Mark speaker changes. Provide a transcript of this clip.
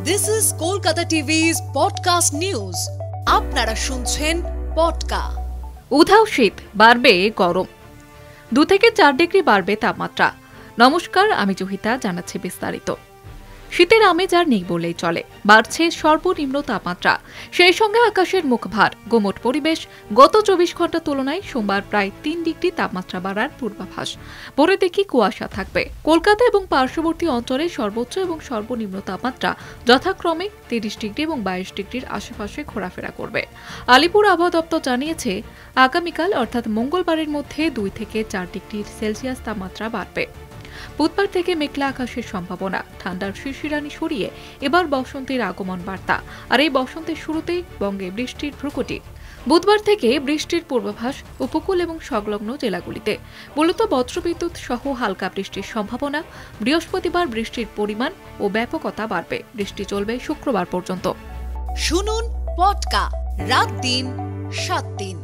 Speaker 1: This is Kolkata TV's podcast news. আপনারা শুনছেন পডকা।
Speaker 2: উধাও শীত, বাড়বে গরম, 2 থেকে 4 ডিগ্রি বাড়বে তাপমাত্রা। নমস্কার, আমি জহিতা, জানাচ্ছি বিস্তারিত। শীতের আমেজ আর নেই বলেই চলে, বাড়ছে সর্বনিম্ন তাপমাত্রা, সেই সঙ্গে আকাশের মুখ ভার, গুমোট পরিবেশ। গত 24 ঘন্টা তুলনায় সোমবার প্রায় 3 ডিগ্রি তাপমাত্রা বাড়ার পূর্বাভাস। ভোরে দেখি কুয়াশা থাকবে। কলকাতা এবং পার্শ্ববর্তী অঞ্চলে সর্বোচ্চ এবং সর্বনিম্ন তাপমাত্রা যথাক্রমে 30 ডিগ্রি এবং 22 ডিগ্রির আশেপাশে ঘোরাফেরা করবে। আলিপুর আবহাওয়া দপ্তর জানিয়েছে, আগামীকাল অর্থাৎ মঙ্গলবারের মধ্যে 2 থেকে 4 ডিগ্রি সেলসিয়াস তাপমাত্রা বাড়বে। বুধবার থেকে মেঘলা আকাশের সম্ভাবনা, ঠান্ডার শিরশিরানি সরিয়ে এবার বসন্তের আগমন বার্তা। আর এই বসন্তের শুরুতেই বঙ্গে বৃষ্টির ভ্রুকুটি। বুধবার থেকে বৃষ্টির পূর্বাভাস উপকূল এবং সংলগ্ন জেলাগুলিতে, মূলত বজ্রবিদ্যুৎ সহ হালকা বৃষ্টির সম্ভাবনা। বৃহস্পতিবার বৃষ্টির পরিমাণ ও ব্যাপকতা বাড়বে। বৃষ্টি চলবে শুক্রবার পর্যন্ত।
Speaker 1: শুনুন পডকা, রাত দিন 7 দিন।